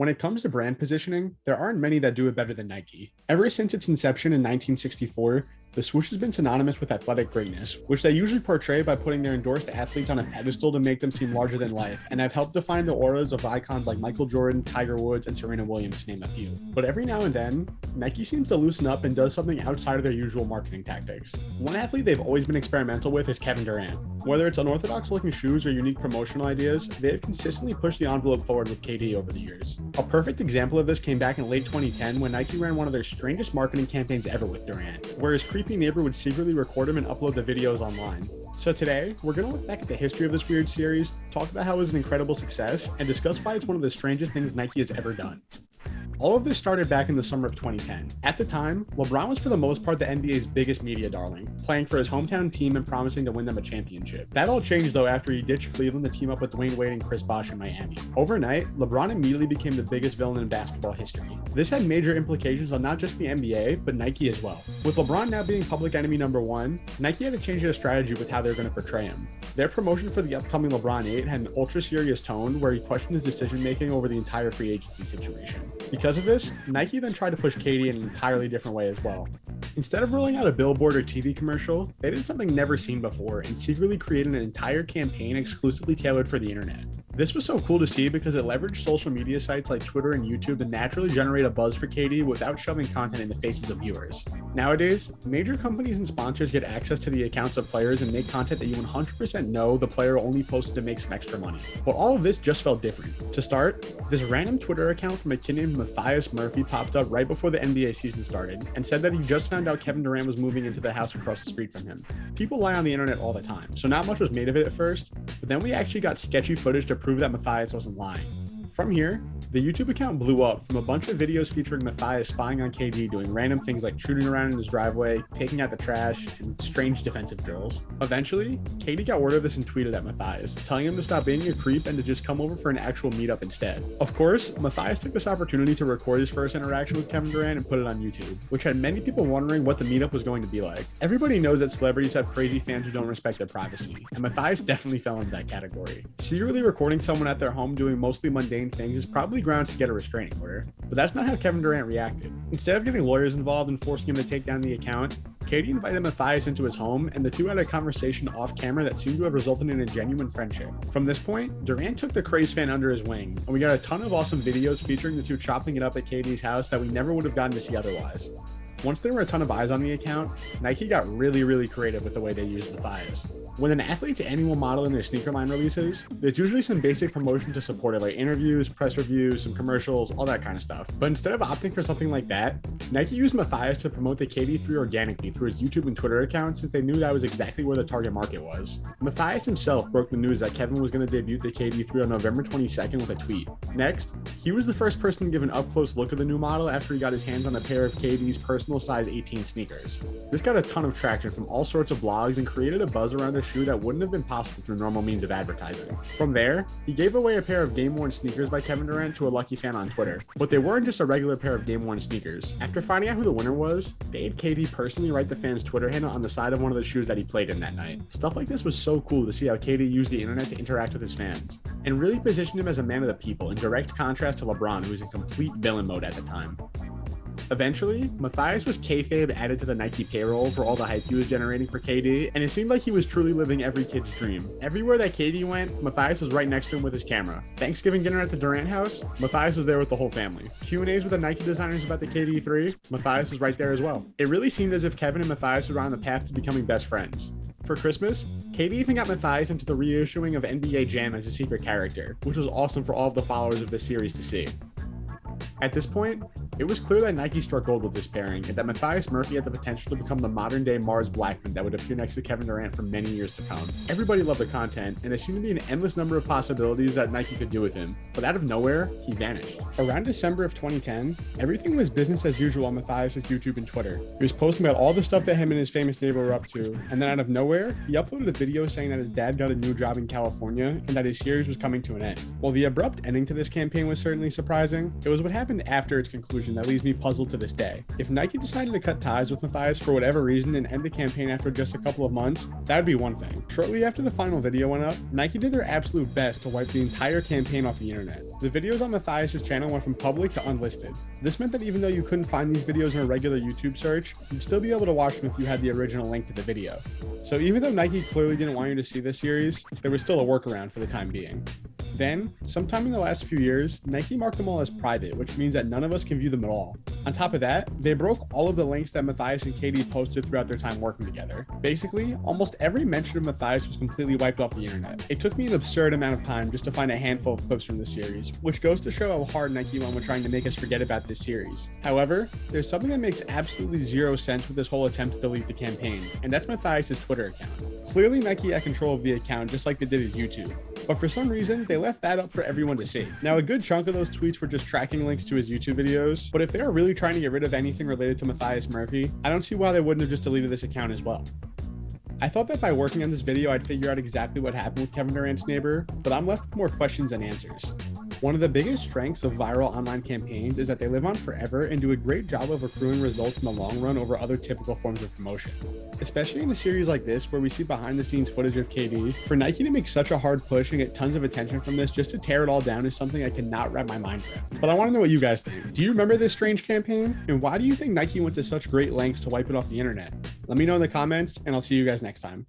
When it comes to brand positioning, there aren't many that do it better than Nike. Ever since its inception in 1964, the swoosh has been synonymous with athletic greatness, which they usually portray by putting their endorsed athletes on a pedestal to make them seem larger than life, and have helped define the auras of icons like Michael Jordan, Tiger Woods, and Serena Williams, to name a few. But every now and then, Nike seems to loosen up and does something outside of their usual marketing tactics. One athlete they've always been experimental with is Kevin Durant. Whether it's unorthodox-looking shoes or unique promotional ideas, they have consistently pushed the envelope forward with KD over the years. A perfect example of this came back in late 2010 when Nike ran one of their strangest marketing campaigns ever with Durant, where his creepy neighbor would secretly record him and upload the videos online. So today, we're going to look back at the history of this weird series, talk about how it was an incredible success, and discuss why it's one of the strangest things Nike has ever done. All of this started back in the summer of 2010. At the time, LeBron was for the most part the NBA's biggest media darling, playing for his hometown team and promising to win them a championship. That all changed though after he ditched Cleveland to team up with Dwayne Wade and Chris Bosh in Miami. Overnight, LeBron immediately became the biggest villain in basketball history. This had major implications on not just the NBA, but Nike as well. With LeBron now being public enemy number one, Nike had to change their strategy with how they're going to portray him. Their promotion for the upcoming LeBron 8 had an ultra serious tone where he questioned his decision making over the entire free agency situation. Because of this, Nike then tried to push KD in an entirely different way as well. Instead of rolling out a billboard or TV commercial, they did something never seen before and secretly created an entire campaign exclusively tailored for the internet. This was so cool to see because it leveraged social media sites like Twitter and YouTube to naturally generate a buzz for KD without shoving content in the faces of viewers. Nowadays, major companies and sponsors get access to the accounts of players and make content that you 100% know the player only posted to make some extra money. But all of this just felt different. To start, this random Twitter account from a kid named Matthias Murphy popped up right before the NBA season started and said that he just found out Kevin Durant was moving into the house across the street from him. People lie on the internet all the time, so not much was made of it at first, but then we actually got sketchy footage to prove that Matthias wasn't lying. From here, the YouTube account blew up from a bunch of videos featuring Matthias spying on KD doing random things like shooting around in his driveway, taking out the trash, and strange defensive drills. Eventually, KD got word of this and tweeted at Matthias, telling him to stop being a creep and to just come over for an actual meetup instead. Of course, Matthias took this opportunity to record his first interaction with Kevin Durant and put it on YouTube, which had many people wondering what the meetup was going to be like. Everybody knows that celebrities have crazy fans who don't respect their privacy, and Matthias definitely fell into that category. Secretly recording someone at their home doing mostly mundane things is probably grounds to get a restraining order, but that's not how Kevin Durant reacted. Instead of getting lawyers involved and forcing him to take down the account, KD invited Matthias into his home, and the two had a conversation off camera that seemed to have resulted in a genuine friendship. From this point, Durant took the craze fan under his wing, and we got a ton of awesome videos featuring the two chopping it up at KD's house that we never would have gotten to see otherwise. Once there were a ton of eyes on the account, Nike got really creative with the way they used Matthias. When an athlete's annual model in their sneaker line releases, there's usually some basic promotion to support it, like interviews, press reviews, some commercials, all that kind of stuff. But instead of opting for something like that, Nike used Matthias to promote the KD3 organically through his YouTube and Twitter accounts since they knew that was exactly where the target market was. Matthias himself broke the news that Kevin was going to debut the KD3 on November 22nd with a tweet. Next, he was the first person to give an up-close look at the new model after he got his hands on a pair of KD's personal size 18 sneakers. This got a ton of traction from all sorts of blogs and created a buzz around a shoe that wouldn't have been possible through normal means of advertising. From there, he gave away a pair of game-worn sneakers by Kevin Durant to a lucky fan on Twitter. But they weren't just a regular pair of game-worn sneakers. After finding out who the winner was, they had KD personally write the fan's Twitter handle on the side of one of the shoes that he played in that night. Stuff like this was so cool to see how KD used the internet to interact with his fans, and really positioned him as a man of the people in direct contrast to LeBron, who was in complete villain mode at the time. Eventually, Matthias was kayfabe added to the Nike payroll for all the hype he was generating for KD, and it seemed like he was truly living every kid's dream. Everywhere that KD went, Matthias was right next to him with his camera. Thanksgiving dinner at the Durant house, Matthias was there with the whole family. Q&As with the Nike designers about the KD3, Matthias was right there as well. It really seemed as if Kevin and Matthias were on the path to becoming best friends. For Christmas, KD even got Matthias into the reissuing of NBA Jam as a secret character, which was awesome for all of the followers of this series to see. At this point, it was clear that Nike struck gold with this pairing, and that Matthias Murphy had the potential to become the modern-day Mars Blackman that would appear next to Kevin Durant for many years to come. Everybody loved the content, and there seemed to be an endless number of possibilities that Nike could do with him, but out of nowhere, he vanished. Around December of 2010, everything was business as usual on Matthias' YouTube and Twitter. He was posting about all the stuff that him and his famous neighbor were up to, and then out of nowhere, he uploaded a video saying that his dad got a new job in California, and that his series was coming to an end. While the abrupt ending to this campaign was certainly surprising, it was what happened after its conclusion conclusion that leaves me puzzled to this day. If Nike decided to cut ties with Matthias for whatever reason and end the campaign after just a couple of months, that'd be one thing. Shortly after the final video went up, Nike did their absolute best to wipe the entire campaign off the internet. The videos on Matthias' channel went from public to unlisted. This meant that even though you couldn't find these videos in a regular YouTube search, you'd still be able to watch them if you had the original link to the video. So even though Nike clearly didn't want you to see this series, there was still a workaround for the time being. Then, sometime in the last few years, Nike marked them all as private, which means that none of us can view them at all. On top of that, they broke all of the links that Matthias and Katie posted throughout their time working together. Basically, almost every mention of Matthias was completely wiped off the internet. It took me an absurd amount of time just to find a handful of clips from this series, which goes to show how hard Nike went when trying to make us forget about this series. However, there's something that makes absolutely zero sense with this whole attempt to delete the campaign, and that's Matthias' Twitter account. Clearly, Nike had control of the account just like they did his YouTube, but for some reason, they left that up for everyone to see. Now, a good chunk of those tweets were just tracking links to his YouTube videos, but if they were really trying to get rid of anything related to Matthias Murphy, I don't see why they wouldn't have just deleted this account as well. I thought that by working on this video, I'd figure out exactly what happened with Kevin Durant's neighbor, but I'm left with more questions than answers. One of the biggest strengths of viral online campaigns is that they live on forever and do a great job of accruing results in the long run over other typical forms of promotion. Especially in a series like this where we see behind the scenes footage of KD, for Nike to make such a hard push and get tons of attention from this just to tear it all down is something I cannot wrap my mind around. But I want to know what you guys think. Do you remember this strange campaign? And why do you think Nike went to such great lengths to wipe it off the internet? Let me know in the comments, and I'll see you guys next time.